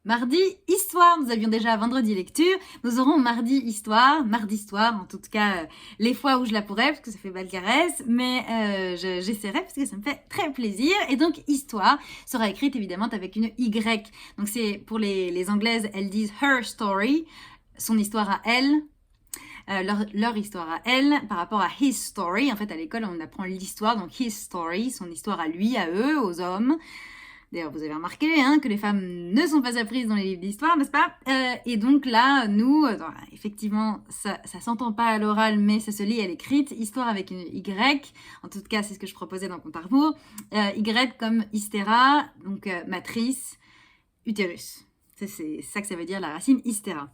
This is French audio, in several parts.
Mardi, histoire. Nous avions déjà vendredi lecture. Nous aurons mardi histoire en tout cas les fois où je la pourrai, parce que ça fait balcarès, mais j'essaierai parce que ça me fait très plaisir. Et donc histoire sera écrite évidemment avec une Y. Donc c'est pour les anglaises, elles disent her story, son histoire à elle. Leur histoire à elle par rapport à his story. En fait, à l'école, on apprend l'histoire, donc his story, son histoire à lui, à eux, aux hommes. D'ailleurs, vous avez remarqué que les femmes ne sont pas apprises dans les livres d'histoire, n'est-ce pas? Et donc là, nous, effectivement, ça s'entend pas à l'oral, mais ça se lit à l'écrite. Histoire avec une Y. En tout cas, c'est ce que je proposais dans Compte à rebours. Y comme hystéra, donc matrice, utérus. C'est ça que ça veut dire, la racine hystéra.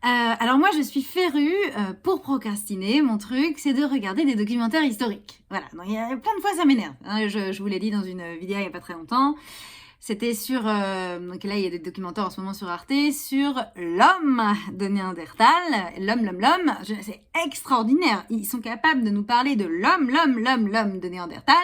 Alors moi, je suis férue, pour procrastiner, mon truc, c'est de regarder des documentaires historiques. Voilà, donc il y a plein de fois, ça m'énerve. Je vous l'ai dit dans une vidéo il n'y a pas très longtemps. C'était sur... donc là, il y a des documentaires en ce moment sur Arte sur l'homme de Néandertal. L'homme. C'est extraordinaire. Ils sont capables de nous parler de l'homme de Néandertal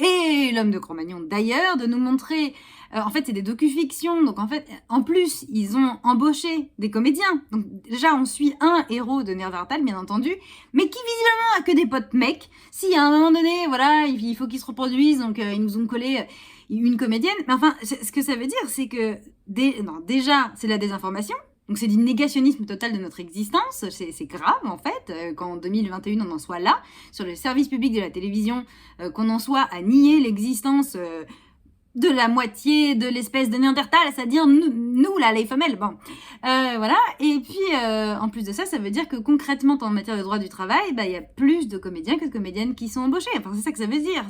et l'homme de Cro-Magnon d'ailleurs, de nous montrer... en fait, c'est des docu-fictions, donc en fait, en plus, ils ont embauché des comédiens. Donc déjà, on suit un héros de Néandertal, bien entendu, mais qui visiblement a que des potes mecs. Si à un moment donné, voilà, il faut qu'ils se reproduisent, donc ils nous ont collé une comédienne. Mais enfin, ce que ça veut dire, c'est que déjà, c'est la désinformation. Donc c'est du négationnisme total de notre existence, c'est grave en fait, qu'en 2021 on en soit là, sur le service public de la télévision, qu'on en soit à nier l'existence de la moitié de l'espèce de Néandertal, c'est-à-dire nous là, les femelles, bon. Voilà, et puis en plus de ça, ça veut dire que concrètement en matière de droit du travail, il y a plus de comédiens que de comédiennes qui sont embauchés, enfin c'est ça que ça veut dire,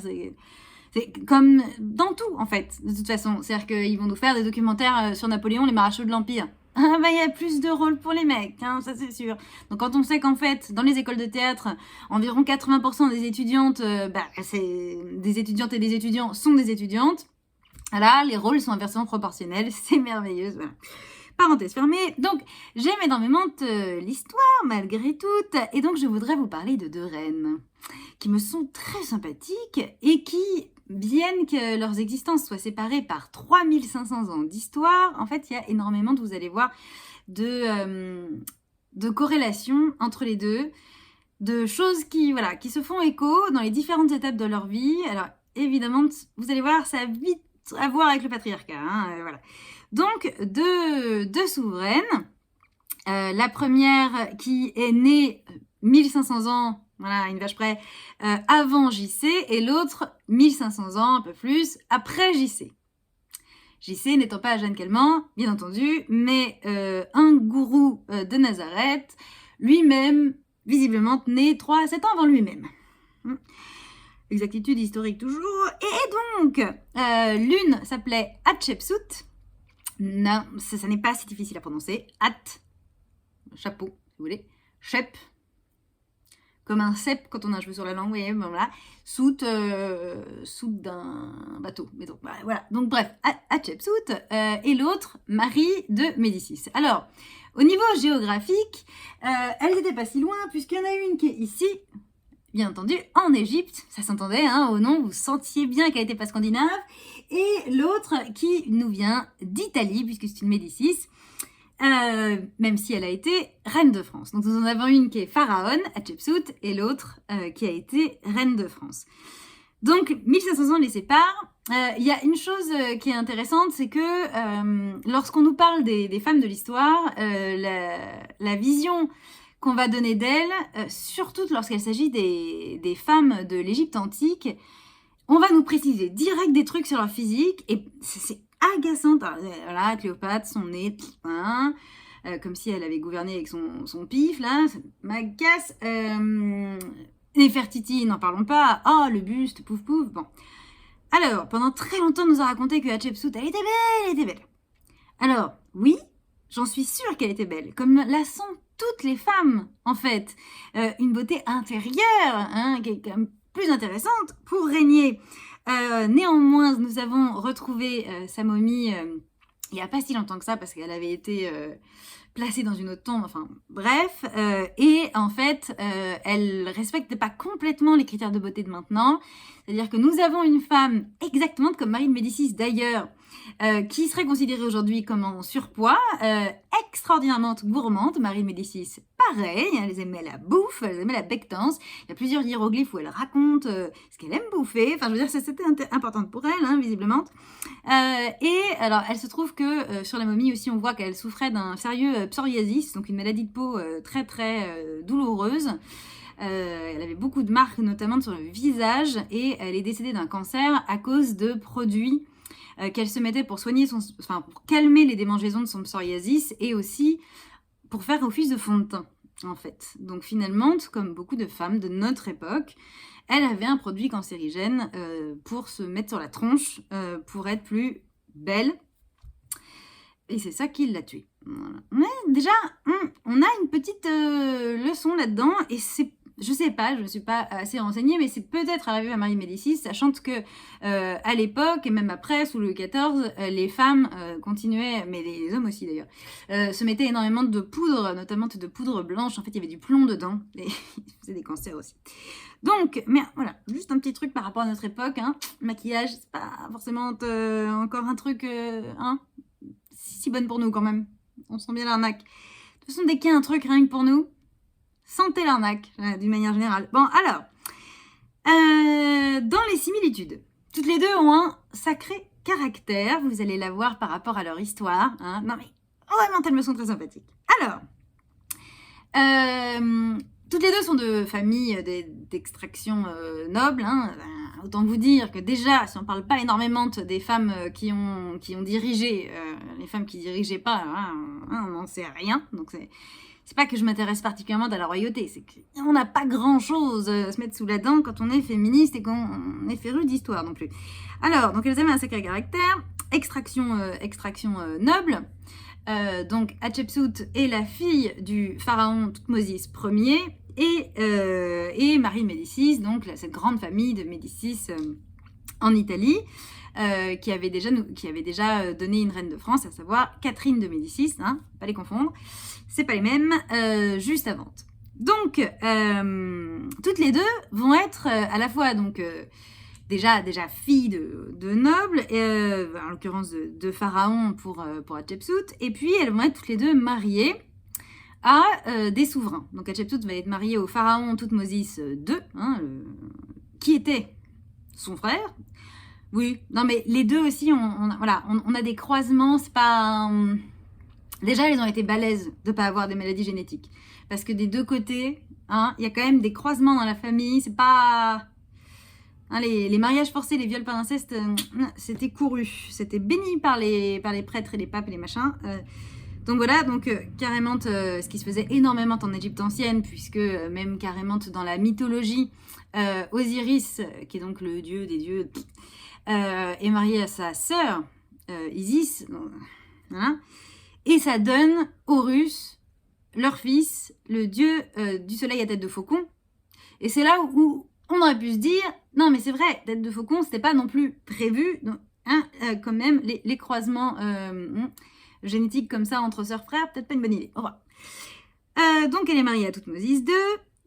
c'est comme dans tout, en fait, de toute façon. C'est-à-dire qu'ils vont nous faire des documentaires sur Napoléon, les maréchaux de l'Empire. Il y a plus de rôles pour les mecs, ça c'est sûr. Donc quand on sait qu'en fait, dans les écoles de théâtre, environ 80% des étudiantes, c'est des étudiantes et des étudiants sont des étudiantes, voilà, les rôles sont inversement proportionnels, c'est merveilleux, voilà. Parenthèse fermée. Donc, j'aime énormément l'histoire, malgré tout, et donc je voudrais vous parler de deux reines qui me sont très sympathiques et qui, bien que leurs existences soient séparées par 3500 ans d'histoire, en fait, il y a énormément, vous allez voir, de corrélations entre les deux, de choses qui se font écho dans les différentes étapes de leur vie. Alors, évidemment, vous allez voir, ça a vite à voir avec le patriarcat, voilà. Donc, deux souveraines. La première qui est née 1500 ans, voilà, une vache près, avant JC, et l'autre 1500 ans, un peu plus, après JC. JC n'étant pas Jeanne Calment, bien entendu, mais un gourou de Nazareth, lui-même, visiblement, né 3 à 7 ans avant lui-même. Exactitude historique toujours. Et donc, l'une s'appelait Hatshepsut. Non, ça n'est pas si difficile à prononcer. Chapeau, si vous voulez. Shep, comme un cep quand on a un cheveu sur la langue, vous voyez, voilà. Soute d'un bateau. Mais donc, voilà. Donc, bref, Hatshepsut et l'autre, Marie de Médicis. Alors, au niveau géographique, elles n'étaient pas si loin, puisqu'il y en a une qui est ici, bien entendu, en Égypte, ça s'entendait, au nom, vous sentiez bien qu'elle n'était pas scandinave, et l'autre qui nous vient d'Italie, puisque c'est une Médicis, même si elle a été reine de France. Donc nous en avons une qui est pharaon, Hatshepsut, et l'autre qui a été reine de France. Donc 1500 ans les séparent. Il y a une chose qui est intéressante, c'est que lorsqu'on nous parle des femmes de l'histoire, la vision qu'on va donner d'elles, surtout lorsqu'il s'agit des femmes de l'Égypte antique, on va nous préciser direct des trucs sur leur physique, et c'est agaçant. Voilà, Cléopâtre, son nez, comme si elle avait gouverné avec son pif, là, ça m'agace. Nefertiti, n'en parlons pas. Oh, le buste, pouf pouf, bon. Alors, pendant très longtemps, on nous a raconté que Hatshepsut, elle était belle. Alors, oui, j'en suis sûre qu'elle était belle, comme la sont toutes les femmes, en fait. Une beauté intérieure, qui est quand même plus intéressante pour régner. Néanmoins, nous avons retrouvé sa momie il n'y a pas si longtemps que ça, parce qu'elle avait été placée dans une autre tombe, enfin bref, et en fait, elle respecte pas complètement les critères de beauté de maintenant, c'est-à-dire que nous avons une femme exactement comme Marie de Médicis d'ailleurs, qui serait considérée aujourd'hui comme en surpoids, extraordinairement gourmande. Marie de Médicis, pareil, elle aimait la bouffe, elle aimait la bectance. Il y a plusieurs hiéroglyphes où elle raconte ce qu'elle aime bouffer. Enfin, je veux dire, c'était important pour elle, hein, visiblement. Et alors, elle se trouve que sur la momie aussi, on voit qu'elle souffrait d'un sérieux psoriasis, donc une maladie de peau très très douloureuse. Elle avait beaucoup de marques, notamment sur le visage, et elle est décédée d'un cancer à cause de produits qu'elle se mettait pour soigner pour calmer les démangeaisons de son psoriasis et aussi pour faire office de fond de teint, en fait. Donc finalement, comme beaucoup de femmes de notre époque, elle avait un produit cancérigène pour se mettre sur la tronche, pour être plus belle. Et c'est ça qui l'a tuée. Voilà. Mais déjà, on a une petite leçon là-dedans, et c'est, je sais pas, je ne me suis pas assez renseignée, mais c'est peut-être arrivé à Marie de Médicis, sachant que à l'époque, et même après, sous Louis XIV, les femmes continuaient, mais les hommes aussi d'ailleurs, se mettaient énormément de poudre, notamment de poudre blanche. En fait, il y avait du plomb dedans, et ils faisaient des cancers aussi. Donc, mais voilà, juste un petit truc par rapport à notre époque, hein. Maquillage, c'est pas forcément encore un truc, si bonne pour nous quand même. On sent bien l'arnaque. De toute façon, dès qu'il y a un truc rien que pour nous, sentez l'arnaque, d'une manière générale. Bon, alors, dans les similitudes, toutes les deux ont un sacré caractère. Vous allez la voir par rapport à leur histoire. Hein. Non mais, vraiment, elles me sont très sympathiques. Alors, toutes les deux sont de familles d'extraction noble. Hein. Autant vous dire que déjà, si on ne parle pas énormément des femmes qui ont dirigé, les femmes qui dirigeaient pas, on n'en sait rien. Donc c'est pas que je m'intéresse particulièrement à la royauté, c'est qu'on n'a pas grand-chose à se mettre sous la dent quand on est féministe et qu'on est féru d'histoire non plus. Alors, donc elles avaient un sacré caractère, extraction noble. Donc Hatshepsut est la fille du pharaon Thoutmôsis Ier et Marie de Médicis, donc cette grande famille de Médicis en Italie, qui avait déjà donné une reine de France, à savoir Catherine de Médicis, hein, pas les confondre, c'est pas les mêmes, juste avant. Donc toutes les deux vont être à la fois donc déjà filles de nobles, en l'occurrence de pharaon pour Hatshepsut, et puis elles vont être toutes les deux mariées à des souverains. Donc Hatshepsut va être mariée au pharaon Thoutmôsis II, hein, qui était son frère. Oui, non mais les deux aussi, on a des croisements, c'est pas... Déjà, elles ont été balèzes de ne pas avoir des maladies génétiques. Parce que des deux côtés, hein, y a quand même des croisements dans la famille, c'est pas... Hein, les mariages forcés, les viols par inceste, c'était couru. C'était béni par les prêtres et les papes et les machins. Donc voilà, carrément, ce qui se faisait énormément en Égypte ancienne, puisque même carrément dans la mythologie, Osiris, qui est donc le dieu des dieux, est marié à sa sœur, Isis. Voilà. Et ça donne Horus, leur fils, le dieu du soleil à tête de faucon. Et c'est là où on aurait pu se dire, non mais c'est vrai, tête de faucon, c'était pas non plus prévu, donc, hein, quand même, les croisements génétiques comme ça entre sœurs-frères, peut-être pas une bonne idée. Au revoir. Donc elle est mariée à Thoutmôsis II,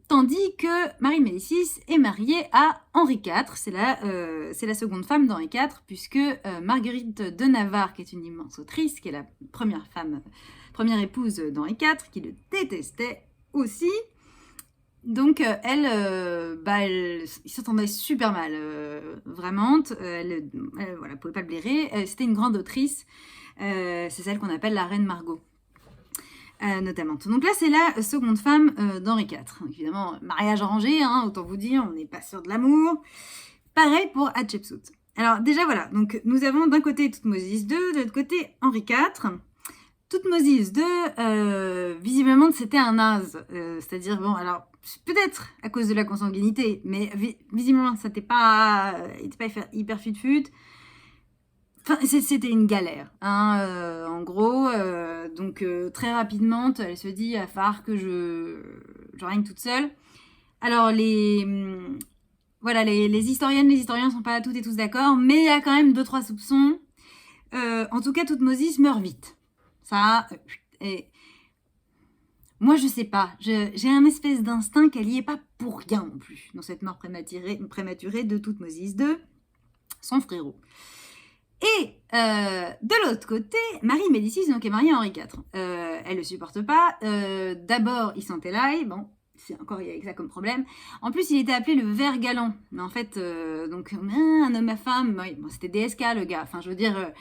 tandis que Marie de Médicis est mariée à Henri IV, c'est la seconde femme d'Henri IV, puisque Marguerite de Navarre, qui est une immense autrice, qui est la première épouse d'Henri IV, qui le détestait aussi. Donc elle s'entendait super mal, vraiment. Elle pouvait pas le blairer. C'était une grande autrice. C'est celle qu'on appelle la reine Margot, notamment. Donc là, c'est la seconde femme d'Henri IV. Donc, évidemment, mariage arrangé, hein, autant vous dire, on n'est pas sûr de l'amour. Pareil pour Hatshepsut. Alors déjà, voilà. Donc nous avons d'un côté Thoutmôsis II, de l'autre côté Henri IV. Thoutmôsis II, visiblement, c'était un naze. C'est-à-dire, bon, alors... peut-être à cause de la consanguinité, mais visiblement, ça n'était pas hyper fut-fut. Enfin, c'était une galère, hein, en gros. Donc, très rapidement, elle se dit, à falloir que je règne toute seule. Alors, les historiennes, les historiens sont pas toutes et tous d'accord, mais il y a quand même 2-3 soupçons. En tout cas, Thoutmôsis meurt vite. Ça, et... moi, je sais pas. J'ai un espèce d'instinct qu'elle y est pas pour rien non plus, dans cette mort prématurée de Thoutmôsis II, son frérot. Et de l'autre côté, Marie de Médicis donc, est mariée à Henri IV. Elle ne le supporte pas. D'abord, il s'entélaille. Bon, c'est encore il y a ça comme problème. En plus, il était appelé le ver galant. Mais en fait, donc, un homme à femme, bon, c'était DSK le gars. Enfin, je veux dire,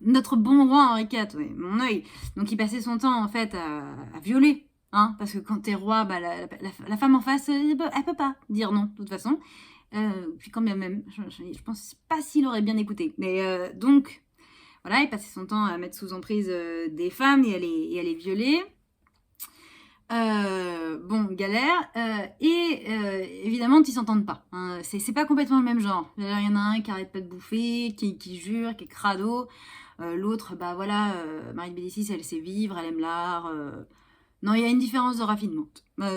notre bon roi Henri IV, ouais, mon œil. Donc, il passait son temps, en fait, à violer. Hein, parce que quand t'es roi, bah, la femme en face, elle peut pas dire non, de toute façon. Puis quand même, je pense pas s'il aurait bien écouté. Mais donc, voilà, il passait son temps à mettre sous emprise des femmes et à les violer. Bon, galère. Évidemment, ils s'entendent pas. Hein. C'est pas complètement le même genre. Il y en a un qui arrête pas de bouffer, qui jure, qui est crado. L'autre, bah voilà, Marie de Médicis, elle sait vivre, elle aime l'art. Non, il y a une différence de raffinement.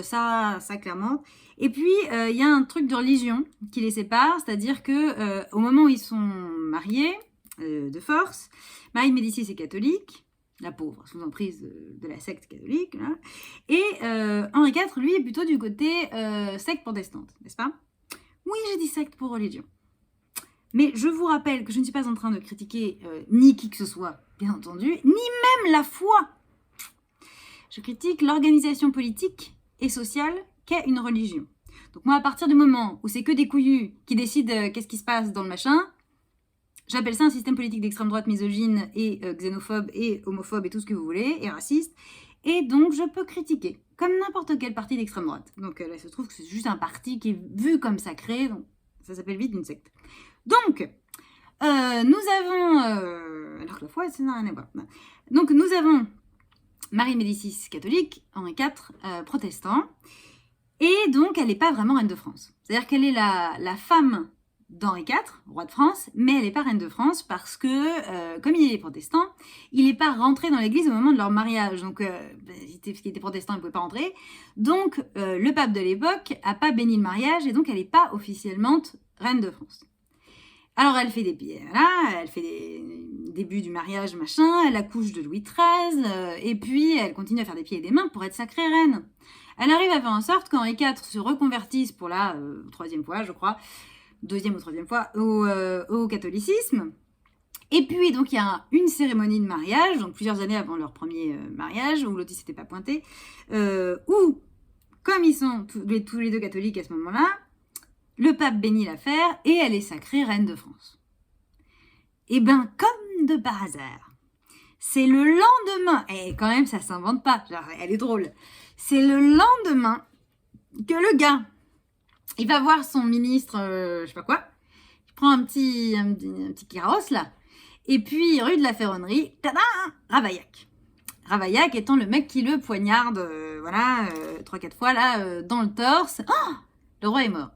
Ça clairement. Et puis, il y a un truc de religion qui les sépare, c'est-à-dire que au moment où ils sont mariés, de force, Marie de Médicis est catholique, la pauvre, sous emprise de la secte catholique, là. Et Henri IV, lui, est plutôt du côté secte protestante, n'est-ce pas? Oui, j'ai dit secte pour religion. Mais je vous rappelle que je ne suis pas en train de critiquer ni qui que ce soit, bien entendu, ni même la foi. Je critique l'organisation politique et sociale qu'est une religion. Donc moi, à partir du moment où c'est que des couillus qui décident qu'est-ce qui se passe dans le machin, j'appelle ça un système politique d'extrême droite misogyne et xénophobe et homophobe et tout ce que vous voulez, et raciste. Et donc, je peux critiquer, comme n'importe quel parti d'extrême droite. Donc là, il se trouve que c'est juste un parti qui est vu comme sacré, donc ça s'appelle vite une secte. Donc, nous avons... alors que la foi, ça n'a rien à voir. Donc, nous avons Marie de Médicis catholique, Henri IV protestant, et donc elle n'est pas vraiment reine de France. C'est-à-dire qu'elle est la femme d'Henri IV, roi de France, mais elle n'est pas reine de France parce que, comme il est protestant, il n'est pas rentré dans l'église au moment de leur mariage. Donc, parce qu'il était protestant, il ne pouvait pas rentrer. Donc, le pape de l'époque n'a pas béni le mariage et donc elle n'est pas officiellement reine de France. Alors, elle fait elle fait des débuts du mariage, machin, elle accouche de Louis XIII, et puis elle continue à faire des pieds et des mains pour être sacrée reine. Elle arrive à faire en sorte qu'Henri IV se reconvertisse pour la troisième fois, je crois, deuxième ou troisième fois, au catholicisme. Et puis, donc, il y a une cérémonie de mariage, donc plusieurs années avant leur premier mariage, où l'autre ne s'était pas pointé, où, comme ils sont tous les deux catholiques à ce moment-là, le pape bénit l'affaire et elle est sacrée reine de France. Et ben, comme de par hasard, c'est le lendemain, et quand même ça s'invente pas, genre, elle est drôle, c'est le lendemain que le gars, il va voir son ministre, je sais pas quoi, il prend un petit carrosse là, et puis rue de la Ferronnerie, tada, Ravaillac. Ravaillac étant le mec qui le poignarde, 3-4 fois là, dans le torse. Oh, le roi est mort.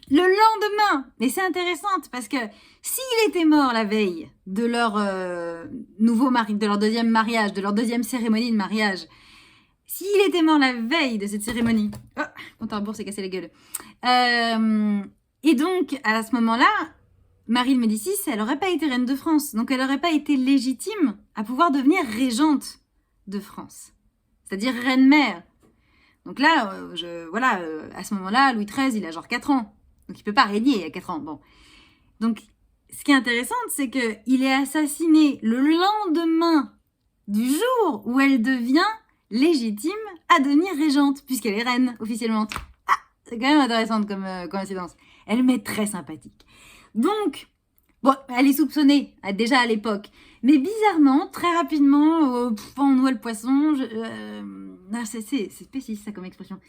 Le lendemain, mais c'est intéressant parce que s'il était mort la veille de leur nouveau mari, de leur deuxième mariage, de leur deuxième cérémonie de mariage, s'il était mort la veille de cette cérémonie, oh, compte à rebours s'est cassé la gueule. Et donc à ce moment-là, Marie de Médicis, elle n'aurait pas été reine de France, donc elle n'aurait pas été légitime à pouvoir devenir régente de France, c'est-à-dire reine-mère. Donc là, à ce moment-là, Louis XIII, il a genre 4 ans. Donc, il ne peut pas régner à 4 ans. Bon. Donc, ce qui est intéressant, c'est qu'il est assassiné le lendemain du jour où elle devient légitime à devenir régente, puisqu'elle est reine, officiellement. Ah, c'est quand même intéressant comme coïncidence. Elle m'est très sympathique. Donc, bon, elle est soupçonnée, déjà à l'époque. Mais bizarrement, très rapidement, on noie le poisson. C'est spécifique, ça, comme expression.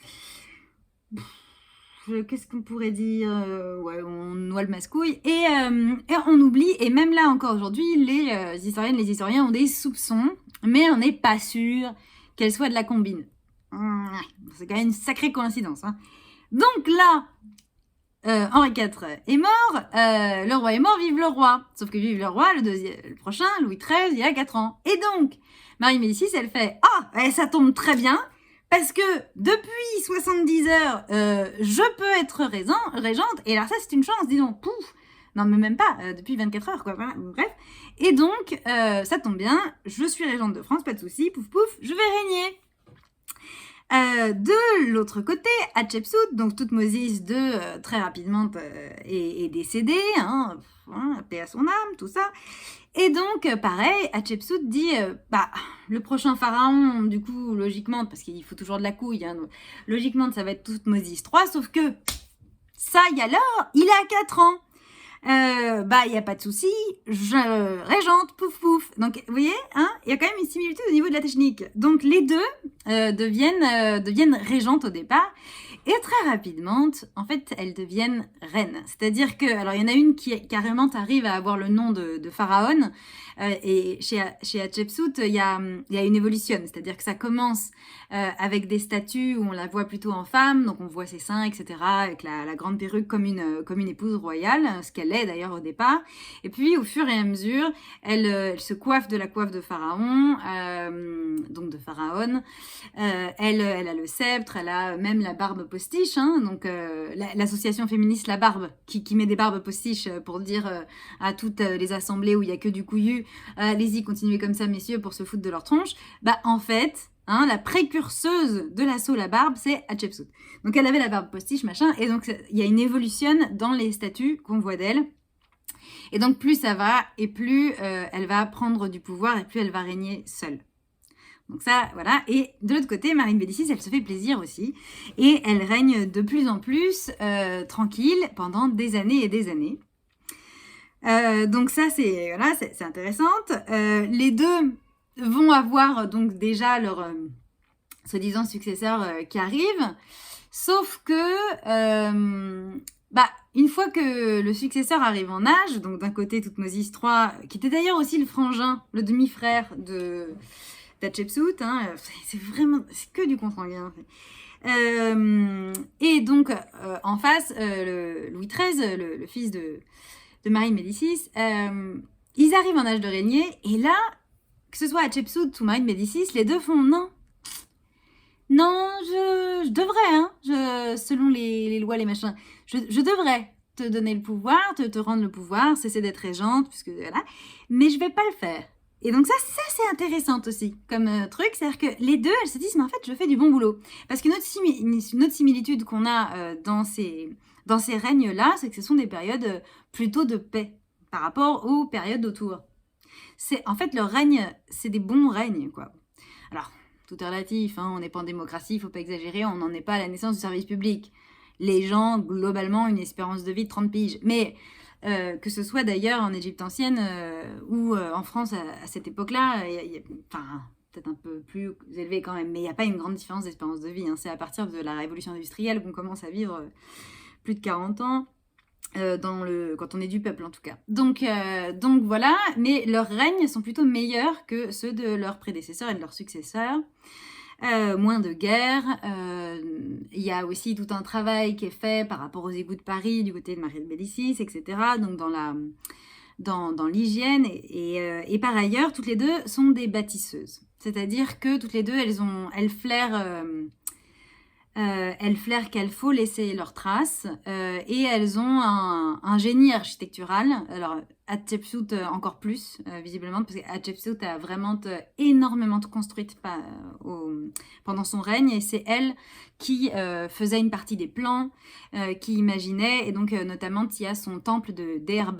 Qu'est-ce qu'on pourrait dire? On noie le mascouille et on oublie, et même là encore aujourd'hui, les historiennes, les historiens ont des soupçons, mais on n'est pas sûr qu'elle soit de la combine. C'est quand même une sacrée coïncidence. Hein. Donc là, Henri IV est mort, le roi est mort, vive le roi. Sauf que vive le roi, le prochain, Louis XIII, il a 4 ans. Et donc, Marie Médicis, elle fait « Ah, ça tombe très bien !» Parce que depuis 70 heures, je peux être régente. Et alors ça, c'est une chance, disons. Pouf. Non, mais même pas, depuis 24 heures, quoi. Voilà, bref. Et donc, ça tombe bien, je suis régente de France, pas de souci. Pouf, pouf, je vais régner. De l'autre côté, Hatshepsut, donc Toutmoses II, très rapidement, est décédée. Hein. hein, paix à son âme, tout ça. Et donc, pareil, Hatshepsut dit, le prochain pharaon, du coup, logiquement, parce qu'il faut toujours de la couille, hein, donc, logiquement, ça va être Toutmosis III, sauf que, ça y alors, il a 4 ans. Il n'y a pas de souci, je régente, pouf pouf. Donc, vous voyez, hein, il y a quand même une similitude au niveau de la technique. Donc, les deux deviennent régentes au départ. Et très rapidement, en fait, elles deviennent reines. C'est-à-dire que, alors il y en a une qui carrément arrive à avoir le nom de pharaon. Et chez Hatshepsut, il y a une évolution. C'est-à-dire que ça commence avec des statues où on la voit plutôt en femme. Donc on voit ses seins, etc. Avec la grande perruque comme une épouse royale, ce qu'elle est d'ailleurs au départ. Et puis au fur et à mesure, elle se coiffe de la coiffe de pharaon, donc de pharaon. Elle a le sceptre, elle a même la barbe postiche, hein, donc l'association féministe La Barbe, qui met des barbes postiches pour dire à toutes les assemblées où il y a que du couillu, allez-y, continuez comme ça, messieurs, pour se foutre de leur tronche. En fait, hein, la précurseuse de l'assaut La Barbe, c'est Hatshepsut. Donc elle avait la barbe postiche, machin, et donc il y a une évolution dans les statues qu'on voit d'elle. Et donc plus ça va, et plus elle va prendre du pouvoir, et plus elle va régner seule. Donc ça, voilà. Et de l'autre côté, Marie de Médicis, elle se fait plaisir aussi. Et elle règne de plus en plus tranquille pendant des années et des années. Donc ça, c'est intéressant. Les deux vont avoir donc déjà leur soi-disant successeur qui arrive. Sauf que, une fois que le successeur arrive en âge, donc d'un côté Toutmosis III, qui était d'ailleurs aussi le frangin, le demi-frère d'Hatshepsut, hein, c'est que du consanguin. Et donc, en face, Louis XIII, le fils de Marie de Médicis, ils arrivent en âge de régner, et là, que ce soit Hatshepsut ou Marie de Médicis, les deux font non, je devrais, hein, selon les lois, les machins, je devrais te donner le pouvoir, te rendre le pouvoir, cesser d'être régente, puisque voilà, mais je vais pas le faire. Et donc ça c'est intéressant aussi comme truc, c'est-à-dire que les deux, elles se disent, mais en fait, je fais du bon boulot. Parce qu'une autre similitude qu'on a dans ces règnes-là, c'est que ce sont des périodes plutôt de paix par rapport aux périodes autour. En fait, leur règne, c'est des bons règnes, quoi. Alors, tout est relatif, hein, on n'est pas en démocratie, il ne faut pas exagérer, on n'en est pas à la naissance du service public. Les gens, globalement, une espérance de vie de 30 piges. Mais que ce soit d'ailleurs en Égypte ancienne ou en France à cette époque-là, peut-être un peu plus élevé quand même, mais il n'y a pas une grande différence d'espérance de vie. Hein. C'est à partir de la révolution industrielle qu'on commence à vivre plus de 40 ans, quand on est du peuple en tout cas. Donc voilà, mais leurs règnes sont plutôt meilleurs que ceux de leurs prédécesseurs et de leurs successeurs. Moins de guerre. Il y a aussi tout un travail qui est fait par rapport aux égouts de Paris du côté de Marie de Médicis, etc. Donc dans l'hygiène et par ailleurs, toutes les deux sont des bâtisseuses. C'est-à-dire que toutes les deux, elles flairent qu'elles faut laisser leurs traces et elles ont un génie architectural. Alors, Hatshepsut encore plus, visiblement, parce que Hatshepsut a vraiment énormément construite pendant son règne et c'est elle qui faisait une partie des plans, qui imaginait, et donc notamment il y a son temple de Deir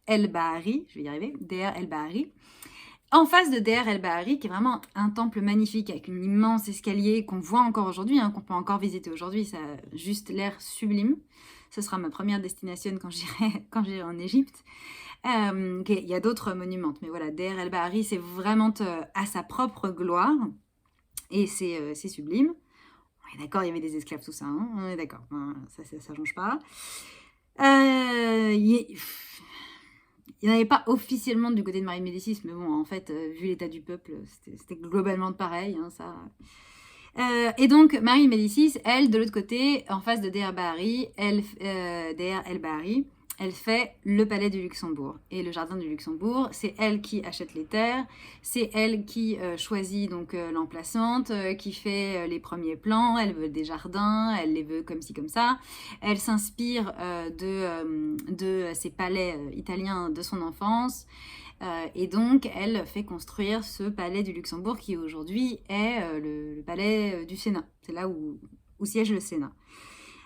el-Bahari, je vais y arriver, Deir el-Bahari, en face de Deir el-Bahari, qui est vraiment un temple magnifique avec une immense escalier qu'on voit encore aujourd'hui, hein, qu'on peut encore visiter aujourd'hui, ça a juste l'air sublime. Ce sera ma première destination quand j'irai en Égypte. Il y a d'autres monuments, mais voilà, Deir el-Bahari, c'est vraiment à sa propre gloire et c'est sublime. On est d'accord, il y avait des esclaves, tout ça, hein, on est d'accord, ça change pas. Il n'y en avait pas officiellement du côté de Marie de Médicis, mais bon, en fait, vu l'état du peuple, c'était globalement pareil, hein, ça. Et donc, Marie de Médicis, elle, de l'autre côté, en face de Deir el-Bahari, elle fait le palais du Luxembourg et le jardin du Luxembourg. C'est elle qui achète les terres, c'est elle qui choisit donc l'emplacement, qui fait les premiers plans. Elle veut des jardins, elle les veut comme ci comme ça. Elle s'inspire de ces palais italiens de son enfance. Et donc, elle fait construire ce palais du Luxembourg qui aujourd'hui est le palais du Sénat. C'est là où siège le Sénat.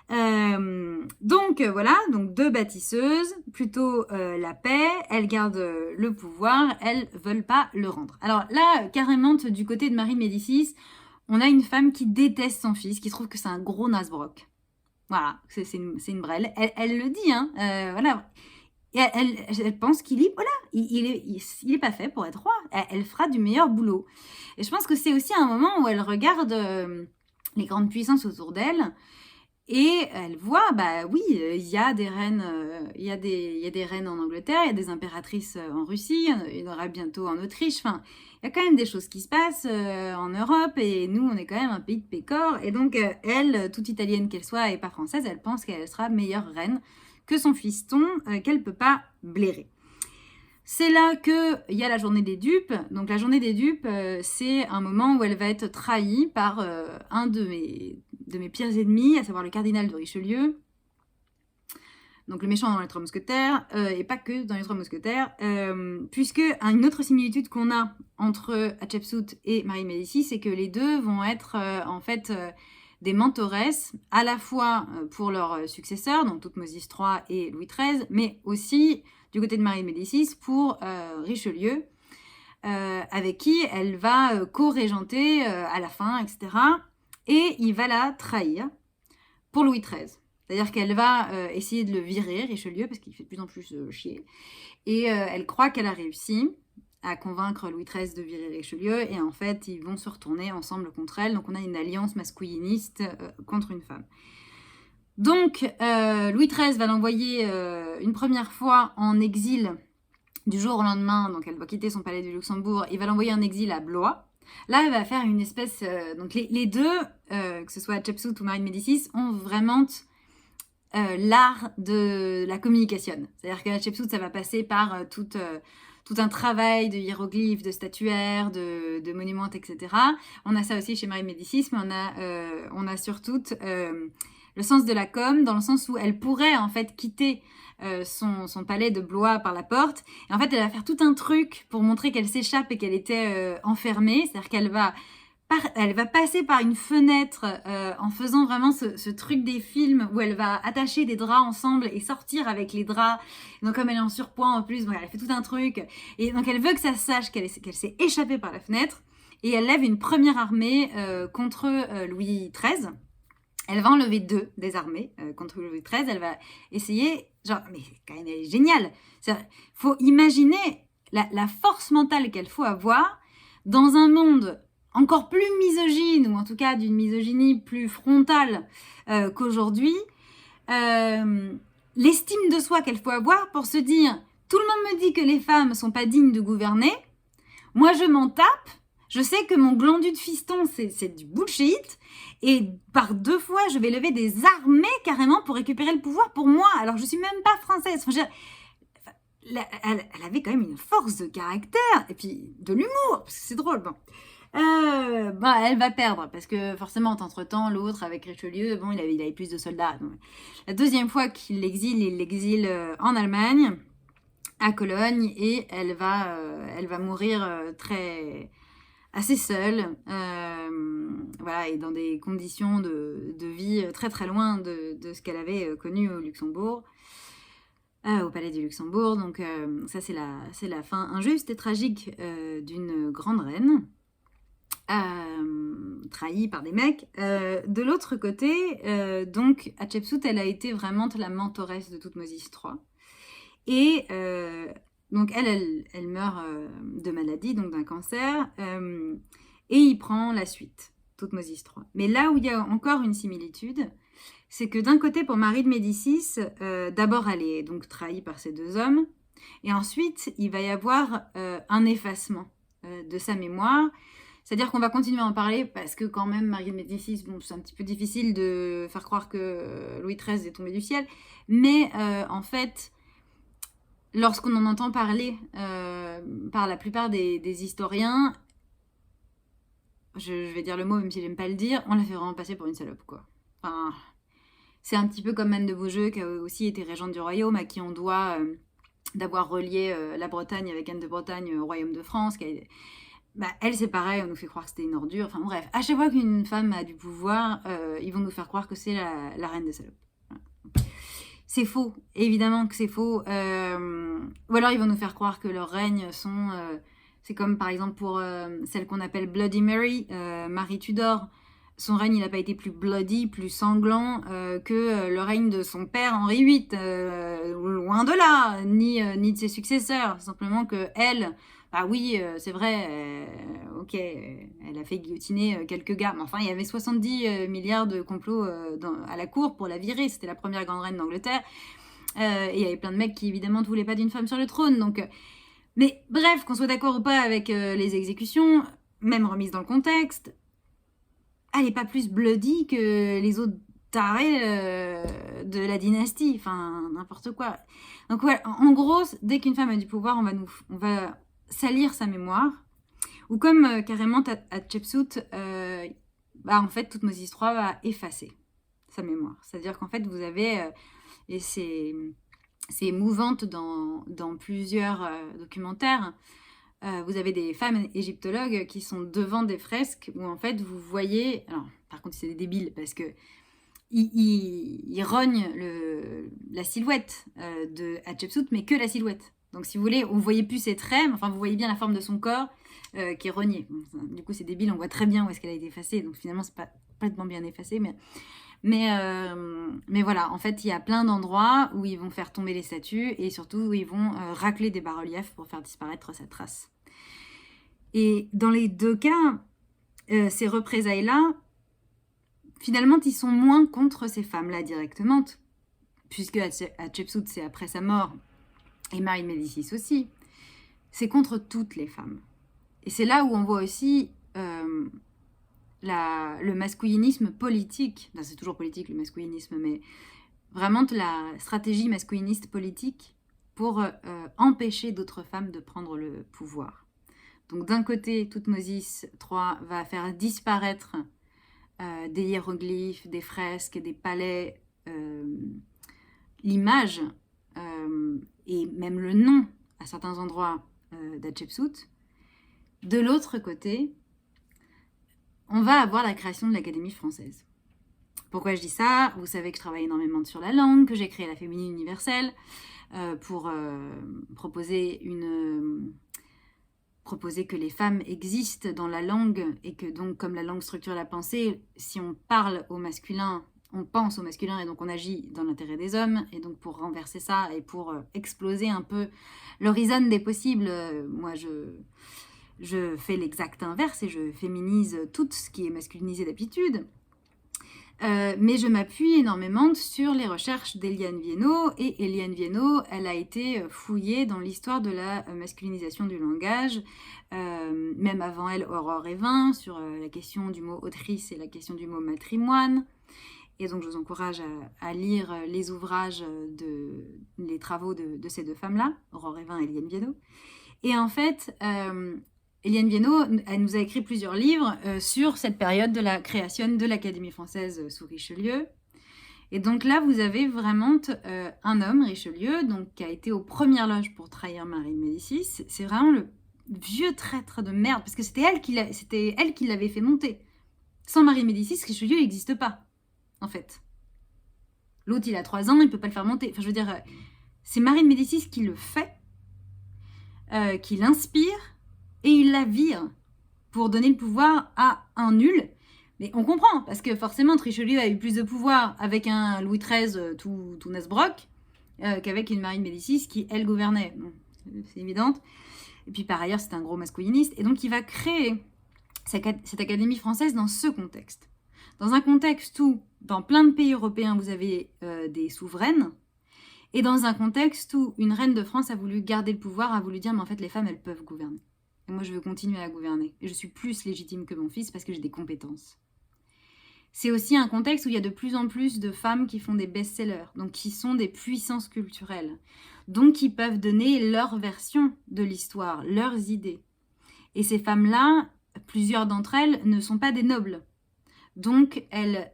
Donc voilà, donc 2 bâtisseuses, plutôt la paix, elles gardent le pouvoir, elles veulent pas le rendre. Alors là, carrément, du côté de Marie de Médicis, on a une femme qui déteste son fils, qui trouve que c'est un gros nasbrock. Voilà, c'est une brêle. Elle le dit, hein, voilà. Et elle pense qu'il est, voilà, il est pas fait pour être roi. Elle fera du meilleur boulot. Et je pense que c'est aussi un moment où elle regarde les grandes puissances autour d'elle. Et elle voit, bah oui, il y a des reines, il y a des reines en Angleterre, il y a des impératrices en Russie, il y en aura bientôt en Autriche. Enfin, il y a quand même des choses qui se passent en Europe et nous, on est quand même un pays de pécor. Et donc, elle, toute italienne qu'elle soit et pas française, elle pense qu'elle sera meilleure reine que son fiston, qu'elle peut pas blairer. C'est là qu'il y a la journée des dupes. Donc la journée des dupes, c'est un moment où elle va être trahie par un de mes pires ennemis, à savoir le cardinal de Richelieu. Donc le méchant dans les Trois Mousquetaires, et pas que dans les Trois Mousquetaires, puisque une autre similitude qu'on a entre Hatshepsut et Marie de Médicis, c'est que les deux vont être en fait des mentoresses, à la fois pour leurs successeurs, donc Thoutmôsis III et Louis XIII, mais aussi du côté de Marie de Médicis pour Richelieu, avec qui elle va co-régenter à la fin, etc. Et il va la trahir pour Louis XIII. C'est-à-dire qu'elle va essayer de le virer, Richelieu, parce qu'il fait de plus en plus chier. Et elle croit qu'elle a réussi à convaincre Louis XIII de virer Richelieu. Et en fait, ils vont se retourner ensemble contre elle. Donc on a une alliance masculiniste contre une femme. Donc Louis XIII va l'envoyer une première fois en exil du jour au lendemain. Donc elle va quitter son palais du Luxembourg. Il va l'envoyer en exil à Blois. Là, elle va faire une espèce... donc les deux, que ce soit Hatshepsut ou Marie de Médicis, ont vraiment... l'art de la communication. C'est-à-dire que Hatshepsut, ça va passer par tout un travail de hiéroglyphes, de statuaires, de monuments, etc. On a ça aussi chez Marie de Médicis, mais on a surtout le sens de la com, dans le sens où elle pourrait en fait quitter son palais de Blois par la porte. Et en fait, elle va faire tout un truc pour montrer qu'elle s'échappe et qu'elle était enfermée. C'est-à-dire qu'elle va passer par une fenêtre en faisant vraiment ce truc des films où elle va attacher des draps ensemble et sortir avec les draps. Donc comme elle est en surpoids en plus, bon, elle fait tout un truc. Et donc elle veut que ça se sache qu'elle s'est échappée par la fenêtre. Et elle lève une première armée contre Louis XIII. Elle va enlever 2 des armées contre Louis XIII. Elle va essayer... Genre, mais quand même, elle est géniale. Il faut imaginer la force mentale qu'elle faut avoir dans un monde... encore plus misogyne, ou en tout cas d'une misogynie plus frontale qu'aujourd'hui, l'estime de soi qu'elle faut avoir pour se dire « tout le monde me dit que les femmes sont pas dignes de gouverner, moi je m'en tape, je sais que mon glandu de fiston c'est du bullshit, et par 2 fois je vais lever des armées carrément pour récupérer le pouvoir pour moi, alors je suis même pas française. » Enfin, elle avait quand même une force de caractère, et puis de l'humour, parce que c'est drôle, bon. Elle va perdre parce que forcément entre-temps l'autre avec Richelieu, bon, il avait plus de soldats. Donc, la deuxième fois qu'il l'exile, il l'exile en Allemagne, à Cologne, et elle va mourir assez seule, voilà, et dans des conditions de vie très très loin de ce qu'elle avait connu au Luxembourg. Au palais du Luxembourg. Donc ça c'est la fin injuste et tragique d'une grande reine. Trahie par des mecs. De l'autre côté, donc Hatshepsut, elle a été vraiment la mentoresse de Thoutmôsis III. Et donc elle meurt de maladie, donc d'un cancer, et il prend la suite, Thoutmôsis III. Mais là où il y a encore une similitude, c'est que d'un côté, pour Marie de Médicis, d'abord elle est donc trahie par ces 2 hommes, et ensuite il va y avoir un effacement de sa mémoire. C'est-à-dire qu'on va continuer à en parler parce que quand même, Marie de Médicis, bon, c'est un petit peu difficile de faire croire que Louis XIII est tombé du ciel. Mais en fait, lorsqu'on en entend parler par la plupart des historiens, je vais dire le mot même si j'aime pas le dire, on la fait vraiment passer pour une salope, quoi. Enfin, c'est un petit peu comme Anne de Beaujeu qui a aussi été régente du royaume, à qui on doit d'avoir relié la Bretagne avec Anne de Bretagne au royaume de France, bah, elle, c'est pareil, on nous fait croire que c'était une ordure. Enfin bref, à chaque fois qu'une femme a du pouvoir, ils vont nous faire croire que c'est la reine des salopes. Voilà. C'est faux, évidemment que c'est faux. Ou alors ils vont nous faire croire que leurs règnes sont... c'est comme par exemple pour celle qu'on appelle Bloody Mary, Marie Tudor. Son règne, il n'a pas été plus bloody, plus sanglant que le règne de son père Henri VIII. Loin de là, ni de ses successeurs. Simplement que elle... Ah oui, c'est vrai, ok, elle a fait guillotiner quelques gars, mais enfin, il y avait 70 milliards de complots à la cour pour la virer, c'était la première grande reine d'Angleterre, et il y avait plein de mecs qui, évidemment, ne voulaient pas d'une femme sur le trône, donc... mais bref, qu'on soit d'accord ou pas avec les exécutions, même remises dans le contexte, elle n'est pas plus bloody que les autres tarés de la dynastie, enfin, n'importe quoi. Donc ouais, en gros, dès qu'une femme a du pouvoir, on va salir sa mémoire, ou comme carrément Hatshepsut, en fait, Toutmosis III va effacer sa mémoire. C'est-à-dire qu'en fait, vous avez, et c'est émouvante dans plusieurs documentaires, vous avez des femmes égyptologues qui sont devant des fresques où en fait vous voyez, alors par contre c'est des débiles parce que ils rognent la silhouette de Hatshepsut, mais que la silhouette. Donc si vous voulez, on ne voyait plus ses traits, enfin vous voyez bien la forme de son corps qui est rognée. Du coup c'est débile, on voit très bien où est-ce qu'elle a été effacée, donc finalement c'est pas complètement bien effacé, mais voilà, en fait il y a plein d'endroits où ils vont faire tomber les statues et surtout où ils vont racler des bas-reliefs pour faire disparaître sa trace. Et dans les deux cas, ces représailles-là, finalement, ils sont moins contre ces femmes-là directement, puisque Hatshepsut, c'est après sa mort, et Marie de Médicis aussi. C'est contre toutes les femmes. Et c'est là où on voit aussi le masculinisme politique. Enfin, c'est toujours politique, le masculinisme, mais vraiment la stratégie masculiniste politique pour empêcher d'autres femmes de prendre le pouvoir. Donc d'un côté, Toutmosis III va faire disparaître des hiéroglyphes, des fresques, des palais, l'image et même le nom à certains endroits d'Hatshepsut. De l'autre côté, on va avoir la création de l'Académie française. Pourquoi je dis ça? Vous savez que je travaille énormément sur la langue, que j'ai créé la Féminine universelle pour proposer que les femmes existent dans la langue et que donc comme la langue structure la pensée, si on parle au masculin, on pense au masculin et donc on agit dans l'intérêt des hommes. Et donc pour renverser ça et pour exploser un peu l'horizon des possibles, moi je fais l'exact inverse et je féminise tout ce qui est masculinisé d'habitude. Mais je m'appuie énormément sur les recherches d'Eliane Viennot. Et Eliane Viennot, elle a été fouillée dans l'histoire de la masculinisation du langage, même avant elle, Aurore Evin, sur la question du mot autrice et la question du mot matrimoine. Et donc je vous encourage à lire les ouvrages, les travaux de ces deux femmes-là, Aurore Evin et Eliane Viennot. Et en fait... Eliane Viennot, elle nous a écrit plusieurs livres sur cette période de la création de l'Académie française sous Richelieu. Et donc là, vous avez vraiment un homme, Richelieu, donc, qui a été aux premières loges pour trahir Marie de Médicis. C'est vraiment le vieux traître de merde, parce que c'était elle qui l'avait fait monter. Sans Marie de Médicis, Richelieu n'existe pas, en fait. L'autre, il a 3 ans, il ne peut pas le faire monter. Enfin, je veux dire, c'est Marie de Médicis qui le fait, qui l'inspire, et il la vire pour donner le pouvoir à un nul. Mais on comprend, parce que forcément, Richelieu a eu plus de pouvoir avec un Louis XIII tout Nasbrock qu'avec une Marie de Médicis qui, elle, gouvernait. Bon, c'est évident. Et puis, par ailleurs, c'est un gros masculiniste. Et donc, il va créer cette Académie française dans ce contexte. Dans un contexte où, dans plein de pays européens, vous avez des souveraines. Et dans un contexte où une reine de France a voulu garder le pouvoir, a voulu dire, mais en fait, les femmes, elles peuvent gouverner. Et moi, je veux continuer à gouverner. Et je suis plus légitime que mon fils parce que j'ai des compétences. C'est aussi un contexte où il y a de plus en plus de femmes qui font des best-sellers, donc qui sont des puissances culturelles, donc qui peuvent donner leur version de l'histoire, leurs idées. Et ces femmes-là, plusieurs d'entre elles ne sont pas des nobles. Donc, elles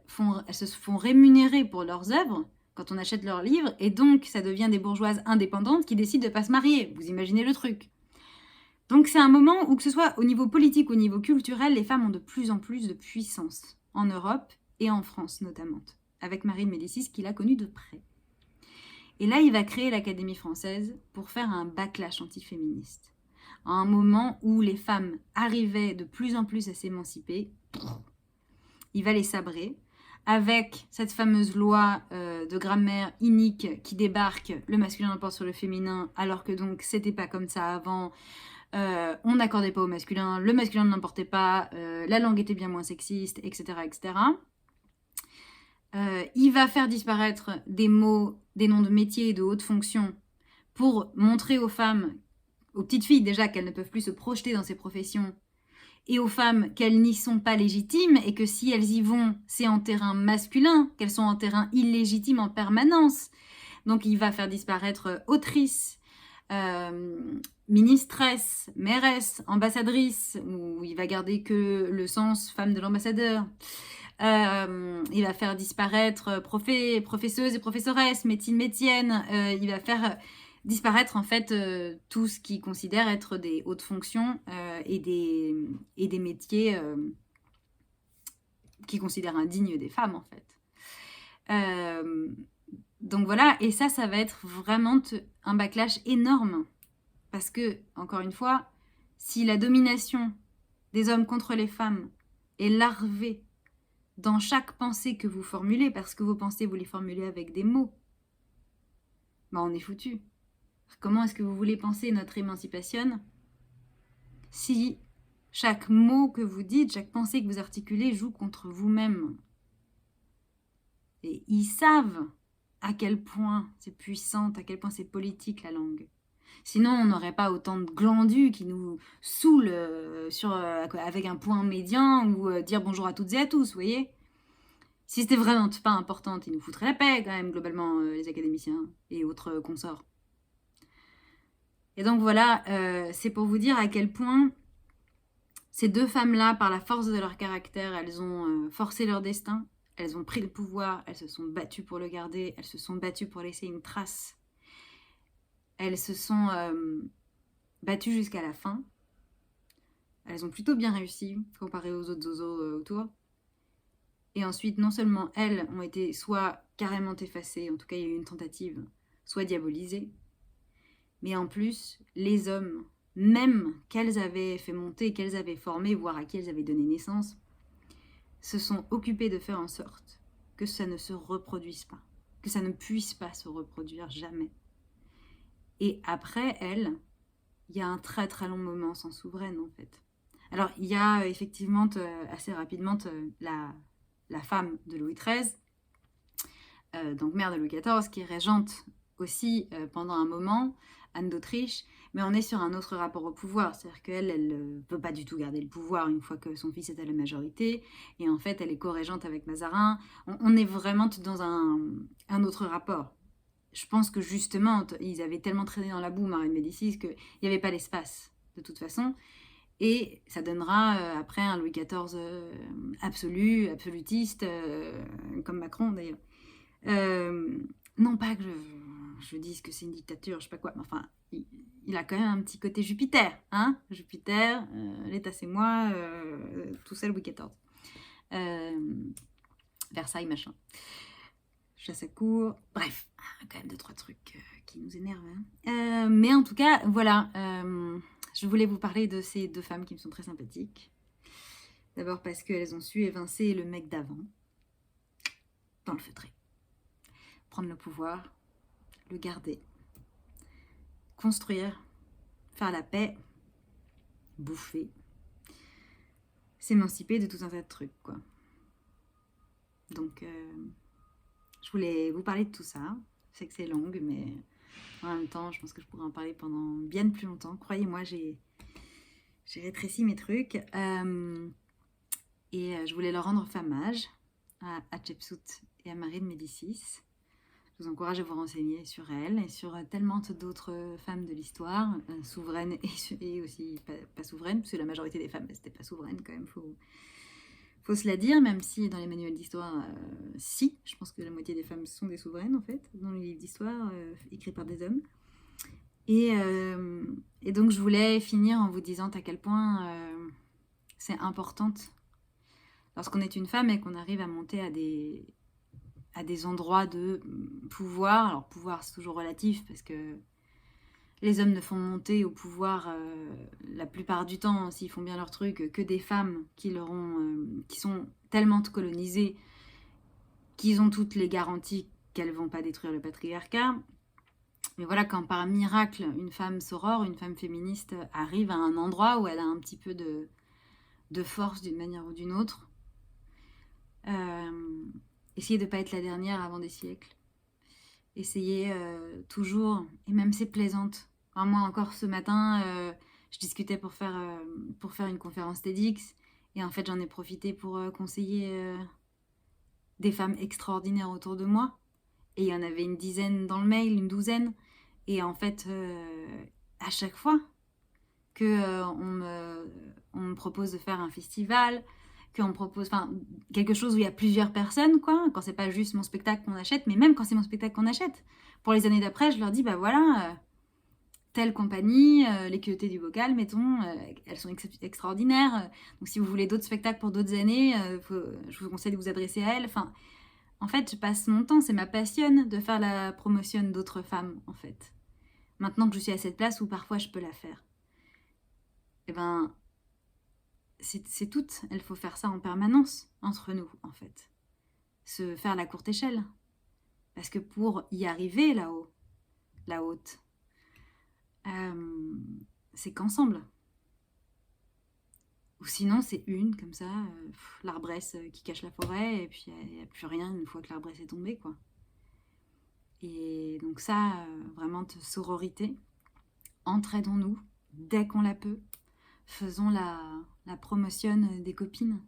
se font rémunérer pour leurs œuvres quand on achète leurs livres, et donc ça devient des bourgeoises indépendantes qui décident de ne pas se marier. Vous imaginez le truc. Donc c'est un moment où, que ce soit au niveau politique ou au niveau culturel, les femmes ont de plus en plus de puissance, en Europe et en France notamment, avec Marie de Médicis qui l'a connue de près. Et là, il va créer l'Académie française pour faire un backlash antiféministe. À un moment où les femmes arrivaient de plus en plus à s'émanciper, il va les sabrer, avec cette fameuse loi de grammaire inique qui débarque, le masculin l'emporte sur le féminin, alors que donc c'était pas comme ça avant. On n'accordait pas au masculin, le masculin ne l'emportait pas, la langue était bien moins sexiste, etc. etc. Il va faire disparaître des mots, des noms de métiers et de hautes fonctions pour montrer aux femmes, aux petites filles déjà, qu'elles ne peuvent plus se projeter dans ces professions, et aux femmes qu'elles n'y sont pas légitimes et que si elles y vont, c'est en terrain masculin, qu'elles sont en terrain illégitime en permanence. Donc il va faire disparaître autrice, ministresse, mairesse, ambassadrice, où il va garder que le sens femme de l'ambassadeur. Il va faire disparaître professeuses et professoresses, médecines. Il va faire disparaître en fait tout ce qu'il considère être des hautes fonctions et des métiers qu'il considère indignes des femmes en fait. Donc voilà, et ça va être vraiment un backlash énorme. Parce que, encore une fois, si la domination des hommes contre les femmes est larvée dans chaque pensée que vous formulez, parce que vos pensées, vous les formulez avec des mots, on est foutu. Comment est-ce que vous voulez penser notre émancipation si chaque mot que vous dites, chaque pensée que vous articulez joue contre vous-même? Et ils savent à quel point c'est puissant, à quel point c'est politique la langue. Sinon, on n'aurait pas autant de glandus qui nous saoulent avec un point médian ou dire bonjour à toutes et à tous, vous voyez. Si c'était vraiment pas important, ils nous foutraient la paix quand même, globalement, les académiciens et autres consorts. Et donc voilà, c'est pour vous dire à quel point ces deux femmes-là, par la force de leur caractère, elles ont forcé leur destin, elles ont pris le pouvoir, elles se sont battues pour le garder, elles se sont battues pour laisser une trace. Elles se sont battues jusqu'à la fin. Elles ont plutôt bien réussi comparé aux autres zozos autour. Et ensuite, non seulement elles ont été soit carrément effacées, en tout cas il y a eu une tentative, soit diabolisées, mais en plus, les hommes, même qu'elles avaient fait monter, qu'elles avaient formé, voire à qui elles avaient donné naissance, se sont occupés de faire en sorte que ça ne se reproduise pas, que ça ne puisse pas se reproduire jamais. Et après, elle, il y a un très très long moment sans souveraine en fait. Alors il y a effectivement assez rapidement la femme de Louis XIII, donc mère de Louis XIV, qui est régente aussi pendant un moment, Anne d'Autriche, mais on est sur un autre rapport au pouvoir, c'est-à-dire qu'elle ne peut pas du tout garder le pouvoir une fois que son fils est à la majorité, et en fait elle est co-régente avec Mazarin. On est vraiment dans un autre rapport. Je pense que justement, ils avaient tellement traîné dans la boue, Marie de Médicis, qu'il n'y avait pas l'espace, de toute façon. Et ça donnera après un Louis XIV absolu, absolutiste, comme Macron d'ailleurs. Non pas que je dise que c'est une dictature, je sais pas quoi, mais enfin, il a quand même un petit côté Jupiter, hein. Jupiter, l'État c'est moi, tout ça Louis XIV. Versailles, machin. Chasse à cour, bref, quand même 2-3 trucs qui nous énervent. Hein. Mais en tout cas, voilà, je voulais vous parler de ces deux femmes qui me sont très sympathiques. D'abord parce qu'elles ont su évincer le mec d'avant, dans le feutré. Prendre le pouvoir, le garder, construire, faire la paix, bouffer, s'émanciper de tout un tas de trucs, quoi. Donc, je voulais vous parler de tout ça. Je sais que c'est long, mais en même temps, je pense que je pourrais en parler pendant bien plus longtemps. Croyez-moi, j'ai rétréci mes trucs. Et je voulais leur rendre hommage à Hatshepsut et à Marie de Médicis. Je vous encourage à vous renseigner sur elles et sur tellement d'autres femmes de l'histoire, souveraines et aussi pas souveraines, parce que la majorité des femmes, c'était pas souveraines quand même, faut se la dire, même si dans les manuels d'histoire, si, je pense que la moitié des femmes sont des souveraines en fait, dans les livres d'histoire écrits par des hommes. Et donc, je voulais finir en vous disant à quel point c'est importante lorsqu'on est une femme et qu'on arrive à monter à des endroits de pouvoir. Alors, pouvoir, c'est toujours relatif parce que les hommes ne font monter au pouvoir la plupart du temps, s'ils font bien leur truc, que des femmes qui sont tellement colonisées qu'ils ont toutes les garanties qu'elles ne vont pas détruire le patriarcat. Mais voilà, quand par miracle, une femme sorore, une femme féministe arrive à un endroit où elle a un petit peu de force d'une manière ou d'une autre, essayez de ne pas être la dernière avant des siècles. Essayez toujours, et même c'est plaisante. Enfin, moi encore ce matin, je discutais pour faire une conférence TEDx, et en fait j'en ai profité pour conseiller des femmes extraordinaires autour de moi. Et il y en avait une dizaine dans le mail, une douzaine. Et en fait, à chaque fois que on me propose de faire un festival, qu'on me propose, enfin, quelque chose où il y a plusieurs personnes, quoi, quand c'est pas juste mon spectacle qu'on achète, mais même quand c'est mon spectacle qu'on achète. Pour les années d'après, je leur dis, bah voilà, telle compagnie, les QET du Bocal, mettons, elles sont extraordinaires. Donc si vous voulez d'autres spectacles pour d'autres années, je vous conseille de vous adresser à elles. Enfin, en fait, je passe mon temps, c'est ma passion de faire la promotion d'autres femmes, en fait. Maintenant que je suis à cette place où parfois je peux la faire. Eh ben, c'est tout. Il faut faire ça en permanence, entre nous, en fait. Se faire la courte échelle. Parce que pour y arriver là-haut, la haute, c'est qu'ensemble. Ou sinon, c'est une, comme ça, l'arbresse qui cache la forêt, et puis il n'y a plus rien une fois que l'arbresse est tombée, quoi. Et donc ça, vraiment de sororité, entraidons-nous dès qu'on la peut, faisons la promotion des copines.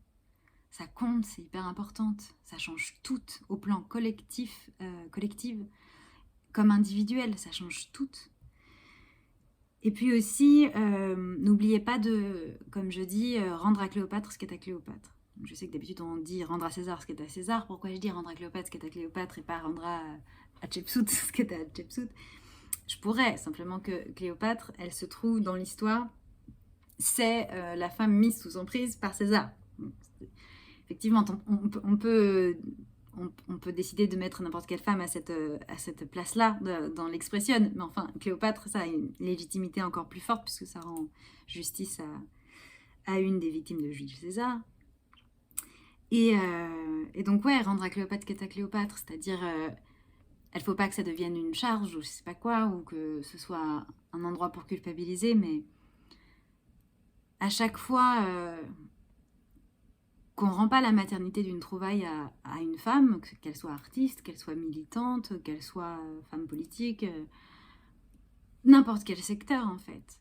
Ça compte, c'est hyper important, ça change tout au plan collectif, comme individuel, ça change tout. Et puis aussi, n'oubliez pas de, comme je dis, rendre à Cléopâtre ce qui est à Cléopâtre. Je sais que d'habitude on dit rendre à César ce qui est à César. Pourquoi je dis rendre à Cléopâtre ce qui est à Cléopâtre et pas rendre à Hatshepsut ce qui est à Hatshepsut? Je pourrais, simplement que Cléopâtre, elle se trouve dans l'histoire, c'est la femme mise sous emprise par César. Effectivement, on peut décider de mettre n'importe quelle femme à cette place-là dans l'expression, mais enfin, Cléopâtre, ça a une légitimité encore plus forte puisque ça rend justice à une des victimes de Jules César. Et donc, ouais, rendre à Cléopâtre ce qui est à Cléopâtre, c'est-à-dire, elle ne faut pas que ça devienne une charge ou je sais pas quoi, ou que ce soit un endroit pour culpabiliser, mais à chaque fois qu'on ne rend pas la maternité d'une trouvaille à une femme, qu'elle soit artiste, qu'elle soit militante, qu'elle soit femme politique, n'importe quel secteur en fait.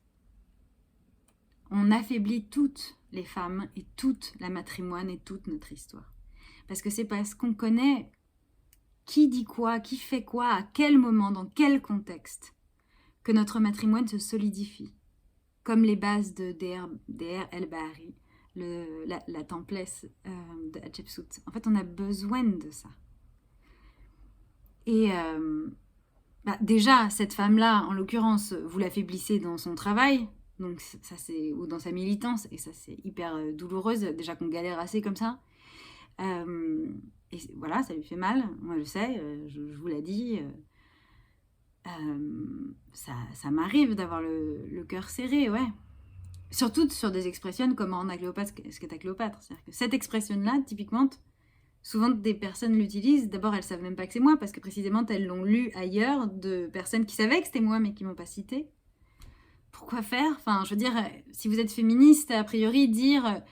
On affaiblit toutes les femmes et toute la matrimoine et toute notre histoire. Parce que c'est parce qu'on connaît qui dit quoi, qui fait quoi, à quel moment, dans quel contexte, que notre matrimoine se solidifie. Comme les bases de Deir el-Bahari, la templesse de Hatshepsut. En fait, on a besoin de ça. Et déjà, cette femme-là, en l'occurrence, vous l'affaiblissez dans son travail, donc ça c'est, ou dans sa militance, et ça c'est hyper douloureuse, déjà qu'on galère assez comme ça. Et voilà, ça lui fait mal, moi je sais, je vous l'ai dit. Ça m'arrive d'avoir le cœur serré, ouais. Surtout sur des expressions comme rendre à Cléopâtre ce qu'est à Cléopâtre. C'est-à-dire que cette expression-là, typiquement, souvent des personnes l'utilisent. D'abord, elles ne savent même pas que c'est moi, parce que précisément, elles l'ont lu ailleurs de personnes qui savaient que c'était moi, mais qui ne m'ont pas cité. Pourquoi faire? Enfin, je veux dire, si vous êtes féministe, a priori, dire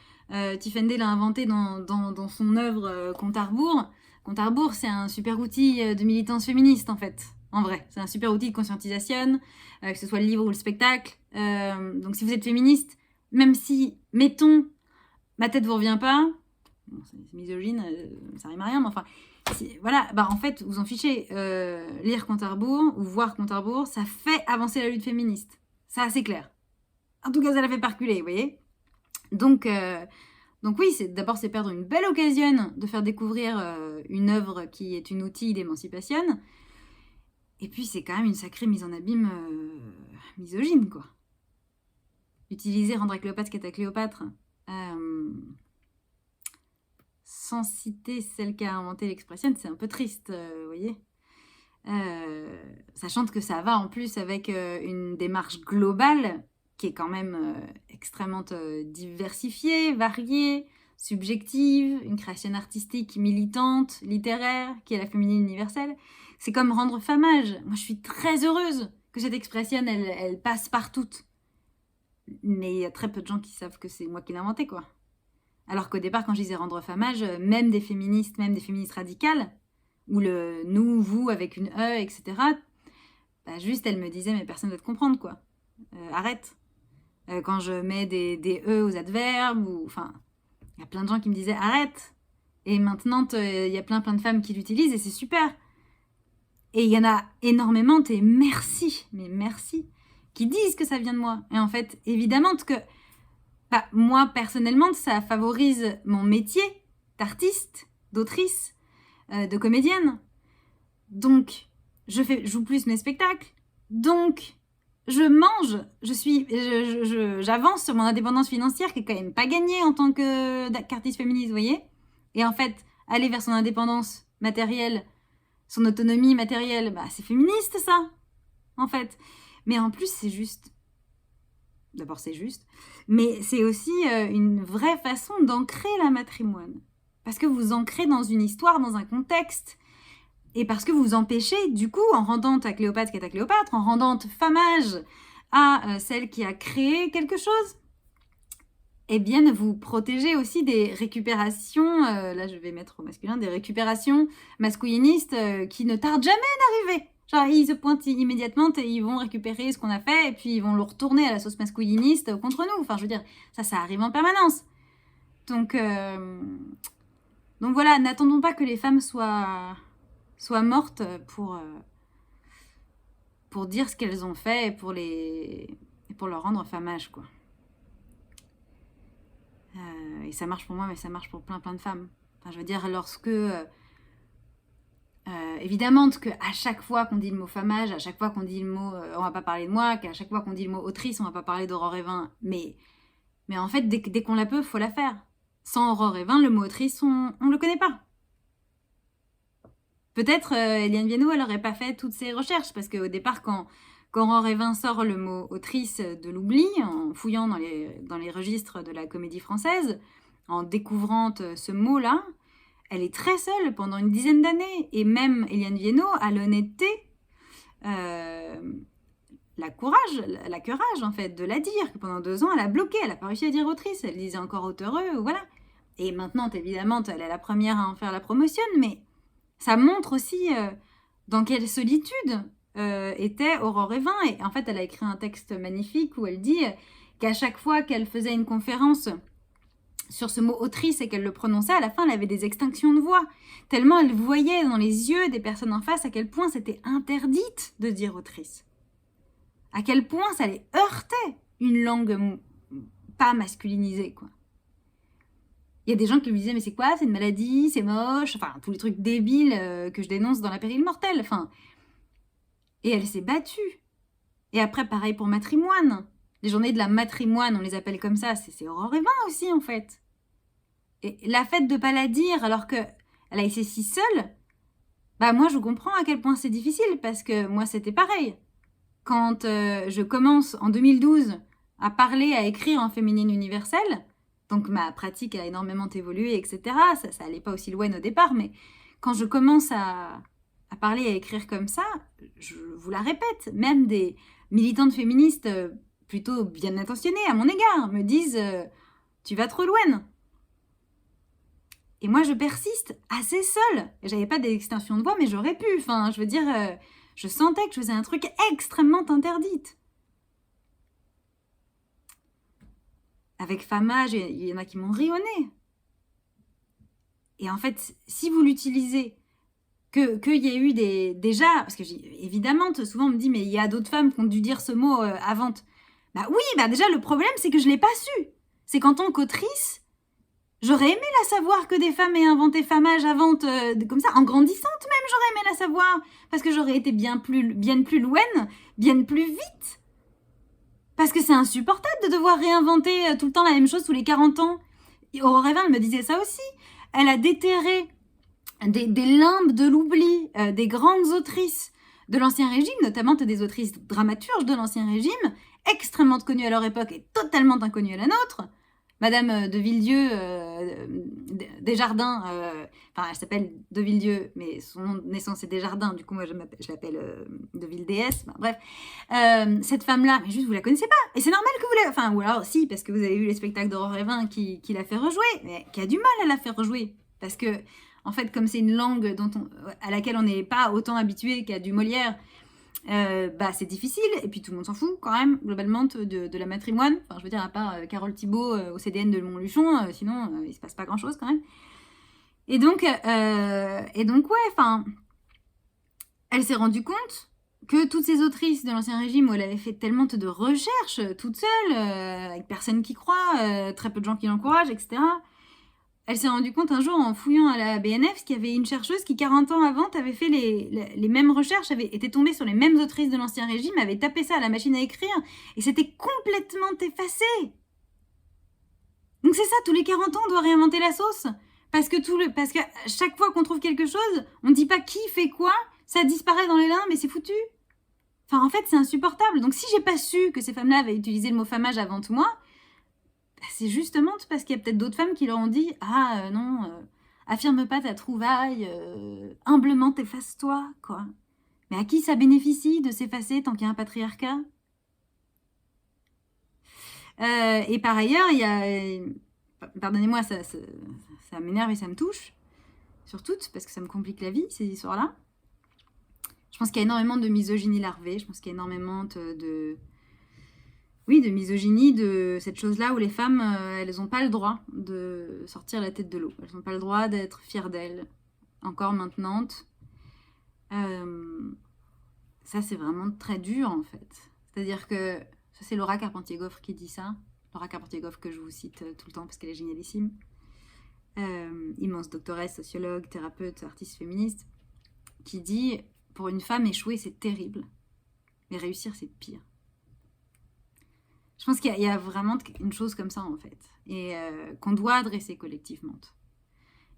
Tiffany l'a inventé dans son œuvre Compte à rebours. Compte à rebours, c'est un super outil de militance féministe, en fait. En vrai, c'est un super outil de conscientisation, que ce soit le livre ou le spectacle. Donc si vous êtes féministe, même si, mettons, ma tête vous revient pas, bon, c'est misogyne, ça rime à rien, mais enfin, voilà, bah en fait, vous en fichez. Lire Compte à rebours ou voir Compte à rebours, ça fait avancer la lutte féministe. Ça, c'est clair. En tout cas, ça la fait pas reculer, vous voyez. Donc oui, d'abord, c'est perdre une belle occasion de faire découvrir une œuvre qui est un outil d'émancipation. Et puis, c'est quand même une sacrée mise en abîme misogyne, quoi. Utiliser rendre à Cléopâtre ce qu'est à Cléopâtre, sans citer celle qui a inventé l'expression, c'est un peu triste, vous voyez. Sachant que ça va en plus avec une démarche globale qui est quand même extrêmement diversifiée, variée, subjective, une création artistique militante, littéraire, qui est la féminine universelle. C'est comme rendre famage. Moi, je suis très heureuse que cette expression, elle passe partout. Mais il y a très peu de gens qui savent que c'est moi qui l'ai inventé, quoi. Alors qu'au départ, quand je disais rendre famage, même des féministes radicales, ou le nous, vous, avec une E, etc., bah juste, elles me disaient, mais personne ne va te comprendre, quoi. Arrête. Quand je mets des E aux adverbes, ou... Enfin, il y a plein de gens qui me disaient, arrête. Et maintenant, il y a plein de femmes qui l'utilisent, et c'est super. Et il y en a énormément, et merci, mais merci, qui disent que ça vient de moi. Et en fait, évidemment que bah, moi, personnellement, ça favorise mon métier d'artiste, d'autrice, de comédienne. Donc, je joue plus mes spectacles. Donc, je mange. J'avance sur mon indépendance financière qui est quand même pas gagnée en tant qu'artiste féministe, vous voyez. Et en fait, aller vers son indépendance matérielle, son autonomie matérielle, bah, c'est féministe, ça, en fait. Mais en plus, c'est juste. D'abord, c'est juste. Mais c'est aussi une vraie façon d'ancrer la matrimoine. Parce que vous ancrez dans une histoire, dans un contexte. Et parce que vous empêchez, du coup, en rendant à Cléopâtre ce qu'est à Cléopâtre, en rendant famage à celle qui a créé quelque chose, eh bien, vous protégez aussi des récupérations, là je vais mettre au masculin, des récupérations masculinistes qui ne tardent jamais d'arriver. Genre, ils se pointent immédiatement et ils vont récupérer ce qu'on a fait et puis ils vont le retourner à la sauce masculiniste contre nous. Enfin, je veux dire, ça arrive en permanence. Donc voilà, n'attendons pas que les femmes soient mortes pour dire ce qu'elles ont fait et pour leur rendre famage, quoi. Et ça marche pour moi, mais ça marche pour plein de femmes. Enfin, je veux dire, lorsque... évidemment qu'à chaque fois qu'on dit le mot famage, à chaque fois qu'on dit le mot on va pas parler de moi, qu'à chaque fois qu'on dit le mot autrice, on va pas parler d'Aurore Évin. Mais en fait, dès qu'on la peut, faut la faire. Sans Aurore Évin, le mot autrice, on le connaît pas. Peut-être Eliane Viennot, elle aurait pas fait toutes ses recherches, parce qu'au départ, quand Aurore Évin sort le mot autrice de l'oubli, en fouillant dans les registres de la comédie française, en découvrant ce mot-là, elle est très seule pendant une dizaine d'années. Et même Eliane Viennot a l'honnêteté, la courage, en fait, de la dire. Que pendant 2 ans, elle a bloqué, elle n'a pas réussi à dire autrice. Elle disait encore auteureux, voilà. Et maintenant, évidemment, elle est la première à en faire la promotion, mais ça montre aussi dans quelle solitude était Aurore Évin. Et en fait, elle a écrit un texte magnifique où elle dit qu'à chaque fois qu'elle faisait une conférence sur ce mot autrice et qu'elle le prononçait, à la fin, elle avait des extinctions de voix. Tellement elle voyait dans les yeux des personnes en face à quel point c'était interdite de dire autrice. À quel point ça les heurtait, une langue pas masculinisée, quoi. Il y a des gens qui me disaient, mais c'est quoi? C'est une maladie, c'est moche, enfin, tous les trucs débiles que je dénonce dans La Pérille Mortelle, enfin. Et elle s'est battue. Et après, pareil pour matrimoine. Les journées de la matrimoine, on les appelle comme ça, c'est Aurore Évin aussi, en fait. Et la fait de pas la dire alors qu'elle a été si seule, bah moi je comprends à quel point c'est difficile, parce que moi c'était pareil. Quand je commence en 2012 à parler, à écrire en féminine universelle, donc ma pratique a énormément évolué, etc. Ça allait pas aussi loin au départ, mais quand je commence à parler, à écrire comme ça, je vous la répète, même des militantes féministes plutôt bien intentionnées à mon égard me disent tu vas trop loin. Et moi, je persiste assez seule. J'avais pas d'extension de voix, mais j'aurais pu. Enfin, je veux dire, je sentais que je faisais un truc extrêmement interdite. Avec famage, il y en a qui m'ont rionné. Et en fait, si vous l'utilisez, qu'il y a eu déjà... Parce que évidemment, souvent on me dit, mais il y a d'autres femmes qui ont dû dire ce mot avant. Bah oui, bah déjà, le problème, c'est que je l'ai pas su. C'est qu'en tant qu'autrice, J'aurais aimé la savoir que des femmes aient inventé Famage avant, comme ça, en grandissante même, j'aurais aimé la savoir. Parce que j'aurais été bien plus loin, bien plus vite. Parce que c'est insupportable de devoir réinventer tout le temps la même chose tous les 40 ans. Et Aurore Evin, elle me disait ça aussi. Elle a déterré des limbes de l'oubli des grandes autrices de l'Ancien Régime, notamment des autrices dramaturges de l'Ancien Régime, extrêmement connues à leur époque et totalement inconnues à la nôtre. Madame de Villedieu, Desjardins, enfin elle s'appelle de Villedieu, mais son nom de naissance est Desjardins, du coup moi je l'appelle de Ville-déesse, bref. Cette femme-là, mais juste vous la connaissez pas, et c'est normal que vous la... Enfin, ou alors si, parce que vous avez vu les spectacles d'Aurore Evin qui la fait rejouer, mais qui a du mal à la faire rejouer, parce que, en fait, comme c'est une langue à laquelle on n'est pas autant habitué qu'à du Molière, c'est difficile, et puis tout le monde s'en fout quand même, globalement, de la matrimoine. Enfin, je veux dire, à part Carole Thibault au CDN de Montluchon, sinon, il se passe pas grand-chose quand même. Et donc ouais, enfin, elle s'est rendue compte que toutes ces autrices de l'Ancien Régime, où elle avait fait tellement de recherches, toute seule, avec personne qui croit, très peu de gens qui l'encouragent, etc., elle s'est rendue compte un jour en fouillant à la BNF qu'il y avait une chercheuse qui, 40 ans avant, avait fait les mêmes recherches, était tombée sur les mêmes autrices de l'Ancien Régime, avait tapé ça à la machine à écrire, et c'était complètement effacé. Donc c'est ça, tous les 40 ans, on doit réinventer la sauce. Parce que chaque fois qu'on trouve quelque chose, on ne dit pas qui fait quoi, ça disparaît dans les limbes et c'est foutu. Enfin, en fait, c'est insupportable. Donc si j'ai pas su que ces femmes-là avaient utilisé le mot famage avant tout moi, c'est justement parce qu'il y a peut-être d'autres femmes qui leur ont dit « Ah, non, affirme pas ta trouvaille, humblement efface-toi, quoi. » Mais à qui ça bénéficie de s'effacer tant qu'il y a un patriarcat ? Et par ailleurs, il y a... Pardonnez-moi, ça m'énerve et ça me touche, surtout parce que ça me complique la vie, ces histoires-là. Je pense qu'il y a énormément de misogynie larvée, je pense qu'il y a énormément de misogynie, de cette chose-là où les femmes, elles n'ont pas le droit de sortir la tête de l'eau. Elles n'ont pas le droit d'être fières d'elles, encore maintenant. Ça, c'est vraiment très dur, en fait. C'est-à-dire que, ça c'est Laura Carpentier-Goffre qui dit ça. Laura Carpentier-Goffre que je vous cite tout le temps parce qu'elle est génialissime. Immense doctoresse, sociologue, thérapeute, artiste féministe, qui dit « Pour une femme, échouer, c'est terrible. Mais réussir, c'est pire. » Je pense qu'il y a vraiment une chose comme ça, en fait, et qu'on doit adresser collectivement.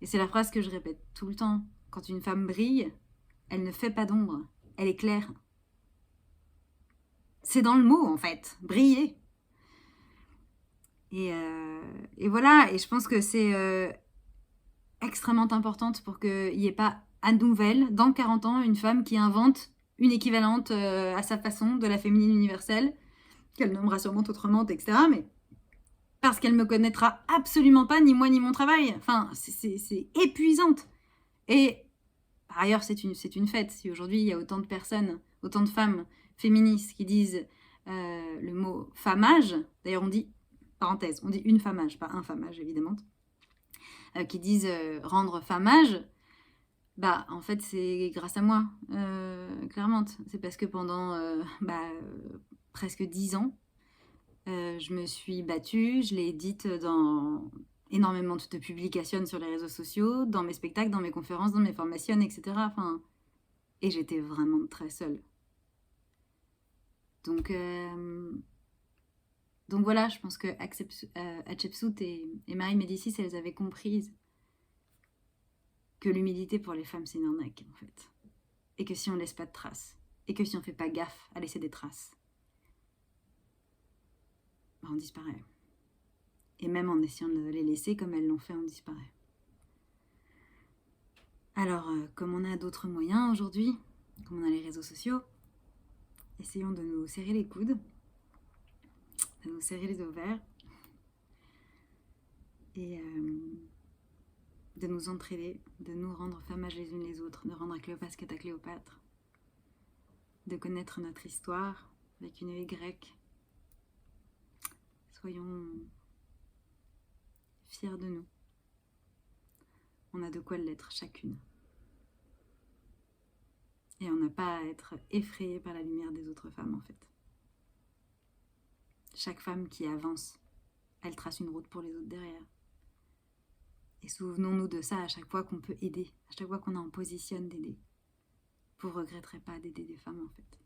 Et c'est la phrase que je répète tout le temps. Quand une femme brille, elle ne fait pas d'ombre, elle éclaire. C'est dans le mot, en fait, briller. Et voilà, et je pense que c'est extrêmement importante pour qu'il n'y ait pas à nouvelle, dans 40 ans, une femme qui invente une équivalente à sa façon de la féminine universelle, qu'elle nommera sûrement autrement, etc. Mais parce qu'elle me connaîtra absolument pas, ni moi ni mon travail. Enfin, c'est épuisante. Et par ailleurs, c'est une fête. Si aujourd'hui il y a autant de personnes, autant de femmes féministes qui disent le mot famage, d'ailleurs on dit, parenthèse, on dit une famage, pas un famage évidemment, qui disent rendre famage, en fait c'est grâce à moi, clairement. C'est parce que pendant presque 10 ans, je me suis battue, je l'ai dite dans énormément de publications sur les réseaux sociaux, dans mes spectacles, dans mes conférences, dans mes formations, etc. Enfin, et j'étais vraiment très seule. Donc voilà, je pense que Hatshepsut et Marie Médicis, elles avaient compris que l'humilité pour les femmes, c'est une arnaque, en fait. Et que si on laisse pas de traces, et que si on fait pas gaffe à laisser des traces, on disparaît. Et même en essayant de les laisser comme elles l'ont fait, on disparaît. Alors, comme on a d'autres moyens aujourd'hui, comme on a les réseaux sociaux, essayons de nous serrer les coudes, de nous serrer les ovaires, et de nous entraider, de nous rendre famage les unes les autres, de rendre Cléopâtre qu'à Cléopâtre, de connaître notre histoire avec une œil grecque. Soyons fiers de nous. On a de quoi l'être chacune. Et on n'a pas à être effrayé par la lumière des autres femmes, en fait. Chaque femme qui avance, elle trace une route pour les autres derrière. Et souvenons-nous de ça à chaque fois qu'on peut aider, à chaque fois qu'on est en position d'aider. Vous ne regretterez pas d'aider des femmes en fait.